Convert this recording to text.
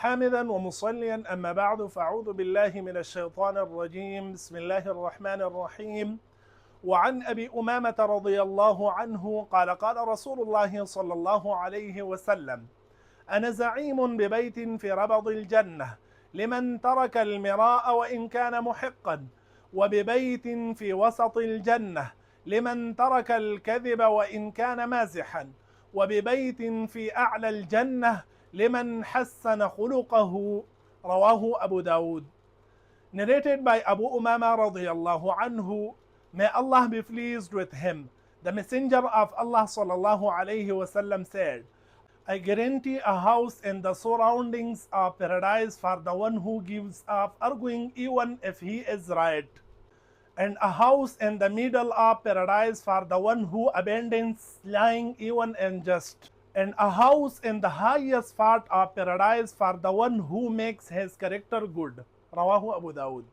حامدا ومصليا، أما بعد، فأعوذ بالله من الشيطان الرجيم. بسم الله الرحمن الرحيم. وعن أبي أمامة رضي الله عنه قال قال رسول الله صلى الله عليه وسلم: أنا زعيم ببيت في ربض الجنة لمن ترك المراء وإن كان محقا، وببيت في وسط الجنة لمن ترك الكذب وإن كان مازحا، وببيت في أعلى الجنة لمن حسن خلقه. رواه أبو داود. Narrated by Abu Umama radiallahu anhu, may Allah be pleased with him. The Messenger of Allah sallallahu alayhi wasallam said, I guarantee a house in the surroundings of paradise for the one who gives up arguing even if he is right, and a house in the middle of paradise for the one who abandons lying even in jest, and a house in the highest part of paradise for the one who makes his character good. Rawahu Abu Dawud.